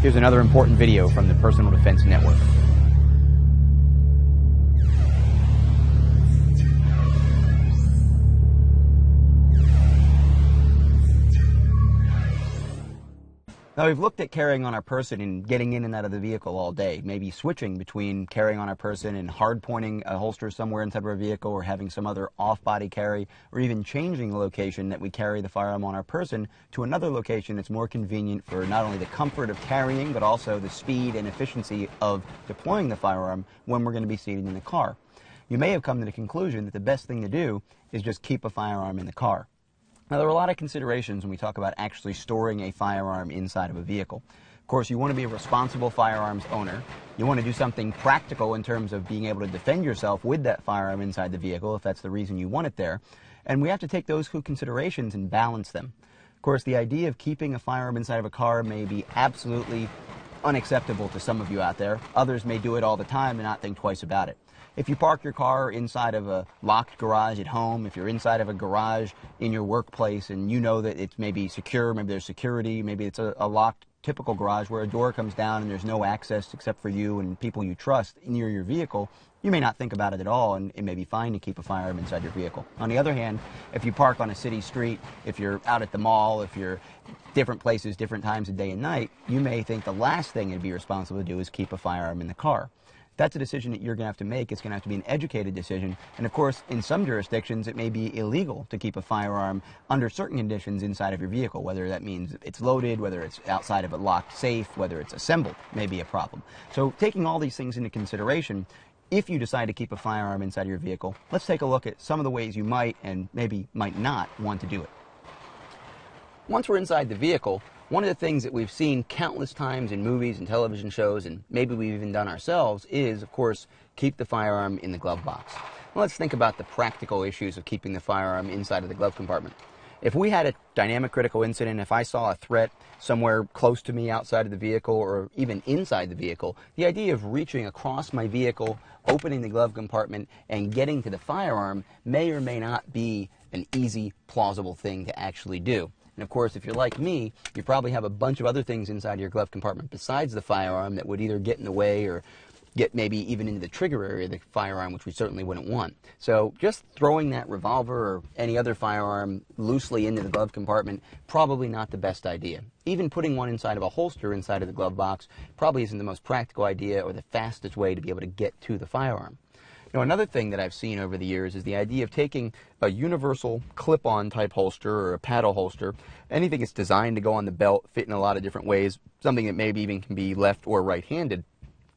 Here's another important video from the Personal Defense Network. Now, we've looked at carrying on our person and getting in and out of the vehicle all day, maybe switching between carrying on our person and hard pointing a holster somewhere inside of our vehicle, or having some other off-body carry, or even changing the location that we carry the firearm on our person to another location that's more convenient for not only the comfort of carrying, but also the speed and efficiency of deploying the firearm when we're going to be seated in the car. You may have come to the conclusion that the best thing to do is just keep a firearm in the car. Now, there are a lot of considerations when we talk about actually storing a firearm inside of a vehicle. Of course, you want to be a responsible firearms owner. You want to do something practical in terms of being able to defend yourself with that firearm inside the vehicle, if that's the reason you want it there. And we have to take those considerations and balance them. Of course, the idea of keeping a firearm inside of a car may be absolutely unacceptable to some of you out there. Others may do it all the time and not think twice about it. If you park your car inside of a locked garage at home, if you're inside of a garage in your workplace and you know that it's maybe secure, maybe there's security, maybe it's a locked typical garage where a door comes down and there's no access except for you and people you trust near your vehicle, you may not think about it at all, and it may be fine to keep a firearm inside your vehicle. On the other hand, if you park on a city street, if you're out at the mall, if you're different places, different times of day and night, you may think the last thing it'd be responsible to do is keep a firearm in the car. That's a decision that you're going to have to make. It's going to have to be an educated decision. And of course, in some jurisdictions, it may be illegal to keep a firearm under certain conditions inside of your vehicle, whether that means it's loaded, whether it's outside of a locked safe, whether it's assembled, may be a problem. So taking all these things into consideration, if you decide to keep a firearm inside of your vehicle, let's take a look at some of the ways you might and maybe might not want to do it. Once we're inside the vehicle, one of the things that we've seen countless times in movies and television shows, and maybe we've even done ourselves, is, of course, keep the firearm in the glove box. Well, let's think about the practical issues of keeping the firearm inside of the glove compartment. If we had a dynamic critical incident, if I saw a threat somewhere close to me outside of the vehicle or even inside the vehicle, the idea of reaching across my vehicle, opening the glove compartment, and getting to the firearm may or may not be an easy, plausible thing to actually do. And of course, if you're like me, you probably have a bunch of other things inside your glove compartment besides the firearm that would either get in the way or get maybe even into the trigger area of the firearm, which we certainly wouldn't want. So just throwing that revolver or any other firearm loosely into the glove compartment, probably not the best idea. Even putting one inside of a holster inside of the glove box probably isn't the most practical idea or the fastest way to be able to get to the firearm. Now, another thing that I've seen over the years is the idea of taking a universal clip-on type holster or a paddle holster, anything that's designed to go on the belt, fit in a lot of different ways, something that maybe even can be left or right-handed,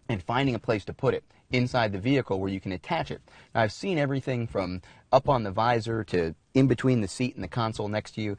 and finding a place to put it inside the vehicle where you can attach it. Now, I've seen everything from up on the visor to in between the seat and the console next to you,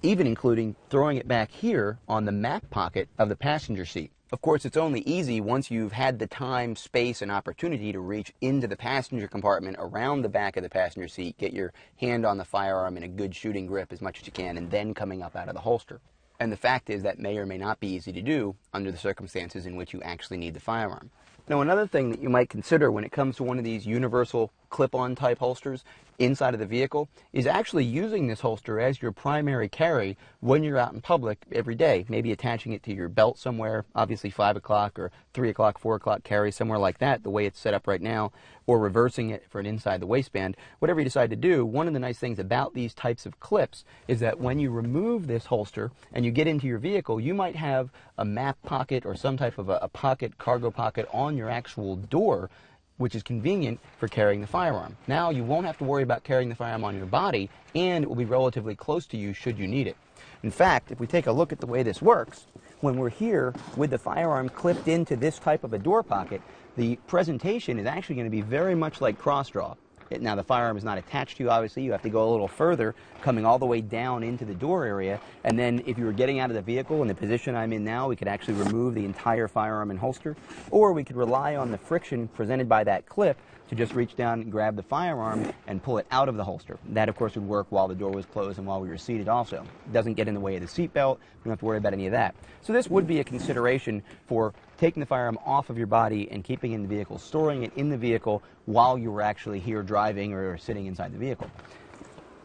even including throwing it back here on the map pocket of the passenger seat. Of course, it's only easy once you've had the time, space, and opportunity to reach into the passenger compartment around the back of the passenger seat, get your hand on the firearm in a good shooting grip as much as you can, and then coming up out of the holster. And the fact is that may or may not be easy to do under the circumstances in which you actually need the firearm. Now, another thing that you might consider when it comes to one of these universal clip-on type holsters inside of the vehicle is actually using this holster as your primary carry when you're out in public every day. Maybe attaching it to your belt somewhere, obviously 5 o'clock or 3 o'clock, 4 o'clock carry, somewhere like that, the way it's set up right now, or reversing it for an inside the waistband. Whatever you decide to do, one of the nice things about these types of clips is that when you remove this holster and you get into your vehicle, you might have a map pocket or some type of a pocket, cargo pocket on your actual door, which is convenient for carrying the firearm. Now you won't have to worry about carrying the firearm on your body, and it will be relatively close to you should you need it. In fact, if we take a look at the way this works, when we're here with the firearm clipped into this type of a door pocket, the presentation is actually going to be very much like cross draw. Now, the firearm is not attached to you, obviously. You have to go a little further, coming all the way down into the door area. And then if you were getting out of the vehicle in the position I'm in now, we could actually remove the entire firearm and holster. Or we could rely on the friction presented by that clip to just reach down and grab the firearm and pull it out of the holster. That, of course, would work while the door was closed and while we were seated also. It doesn't get in the way of the seatbelt. We don't have to worry about any of that. So this would be a consideration for taking the firearm off of your body and keeping it in the vehicle, storing it in the vehicle while you were actually here driving or sitting inside the vehicle.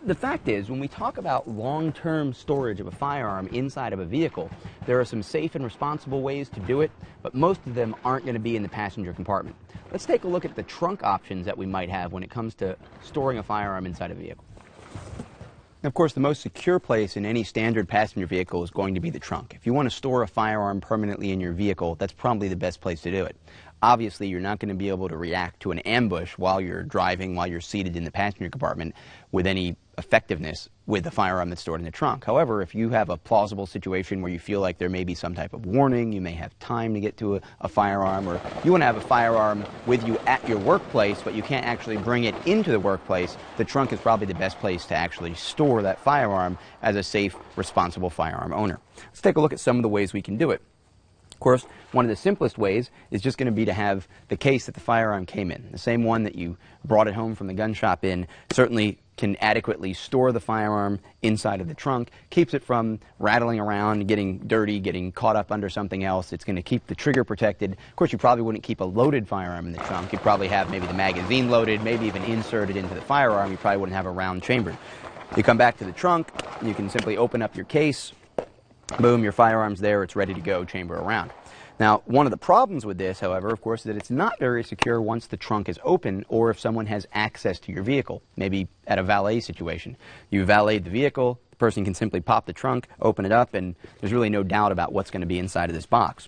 The fact is, when we talk about long-term storage of a firearm inside of a vehicle, there are some safe and responsible ways to do it, but most of them aren't going to be in the passenger compartment. Let's take a look at the trunk options that we might have when it comes to storing a firearm inside a vehicle. Of course, the most secure place in any standard passenger vehicle is going to be the trunk. If you want to store a firearm permanently in your vehicle, that's probably the best place to do it. Obviously, you're not going to be able to react to an ambush while you're driving, while you're seated in the passenger compartment with any effectiveness with the firearm that's stored in the trunk. However, if you have a plausible situation where you feel like there may be some type of warning, you may have time to get to a firearm, or you want to have a firearm with you at your workplace, but you can't actually bring it into the workplace, the trunk is probably the best place to actually store that firearm as a safe, responsible firearm owner. Let's take a look at some of the ways we can do it. Of course, one of the simplest ways is just going to be to have the case that the firearm came in. The same one that you brought it home from the gun shop in certainly can adequately store the firearm inside of the trunk, keeps it from rattling around, getting dirty, getting caught up under something else. It's going to keep the trigger protected. Of course, you probably wouldn't keep a loaded firearm in the trunk. You'd probably have maybe the magazine loaded, maybe even inserted into the firearm. You probably wouldn't have a round chamber. You come back to the trunk, you can simply open up your case, boom, your firearm's there, it's ready to go, chamber around. Now, one of the problems with this, however, of course, is that it's not very secure once the trunk is open or if someone has access to your vehicle, maybe at a valet situation. You valeted the vehicle, the person can simply pop the trunk, open it up, and there's really no doubt about what's going to be inside of this box.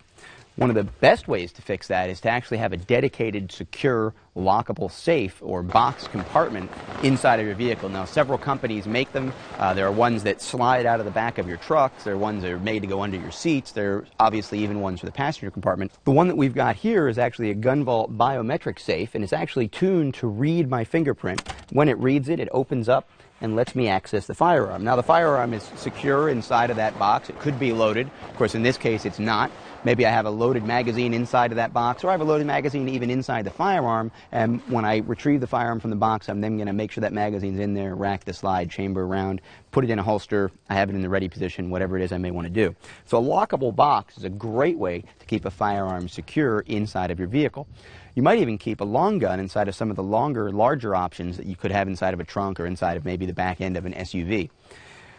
One of the best ways to fix that is to actually have a dedicated, secure, lockable safe or box compartment inside of your vehicle. Now, several companies make them. There are ones that slide out of the back of your trucks. There are ones that are made to go under your seats. There are obviously even ones for the passenger compartment. The one that we've got here is actually a Gun Vault biometric safe, and it's actually tuned to read my fingerprint. When it reads it, it opens up and lets me access the firearm. Now, the firearm is secure inside of that box. It could be loaded. Of course, in this case, it's not. Maybe I have a loaded magazine inside of that box, or I have a loaded magazine even inside the firearm, and when I retrieve the firearm from the box, I'm then going to make sure that magazine's in there, rack the slide, chamber around, put it in a holster, I have it in the ready position, whatever it is I may want to do. So a lockable box is a great way to keep a firearm secure inside of your vehicle. You might even keep a long gun inside of some of the larger options that you could have inside of a trunk or inside of maybe the back end of an SUV.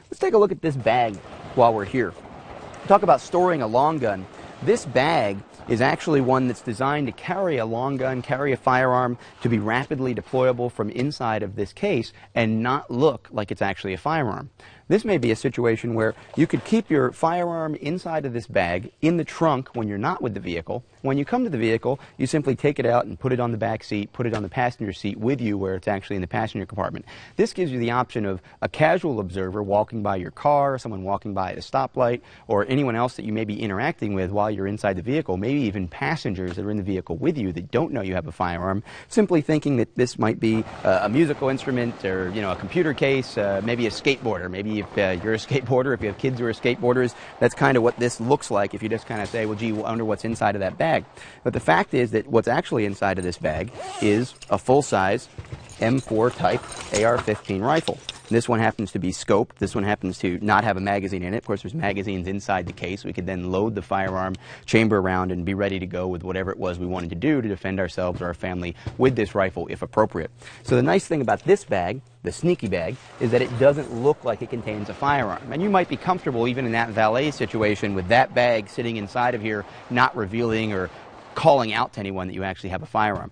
Let's take a look at this bag while we're here. Talk about storing a long gun. This bag is actually one that's designed to carry a long gun, carry a firearm, to be rapidly deployable from inside of this case and not look like it's actually a firearm. This may be a situation where you could keep your firearm inside of this bag in the trunk when you're not with the vehicle. When you come to the vehicle, you simply take it out and put it on the back seat, put it on the passenger seat with you where it's actually in the passenger compartment. This gives you the option of a casual observer walking by your car, someone walking by at a stoplight, or anyone else that you may be interacting with while you're inside the vehicle, maybe even passengers that are in the vehicle with you that don't know you have a firearm, simply thinking that this might be a musical instrument or, a computer case, maybe a skateboarder. Maybe if you're a skateboarder, if you have kids who are skateboarders, that's kind of what this looks like if you just kind of say, well, gee, I wonder what's inside of that bag. But the fact is that what's actually inside of this bag is a full-size M4 type AR-15 rifle. This one happens to be scoped. This one happens to not have a magazine in it. Of course, there's magazines inside the case. We could then load the firearm, chamber around, and be ready to go with whatever it was we wanted to do to defend ourselves or our family with this rifle if appropriate. So the nice thing about this bag, the sneaky bag, is that it doesn't look like it contains a firearm. And you might be comfortable even in that valet situation with that bag sitting inside of here, not revealing or calling out to anyone that you actually have a firearm.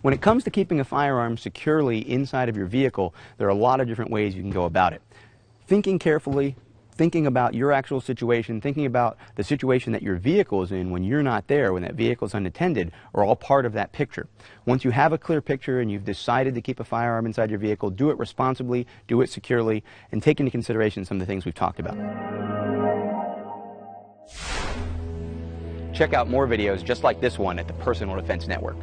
When it comes to keeping a firearm securely inside of your vehicle, there are a lot of different ways you can go about it. Thinking carefully, thinking about your actual situation, thinking about the situation that your vehicle is in when you're not there, when that vehicle is unattended, are all part of that picture. Once you have a clear picture and you've decided to keep a firearm inside your vehicle, do it responsibly, do it securely, and take into consideration some of the things we've talked about. Check out more videos just like this one at the Personal Defense Network.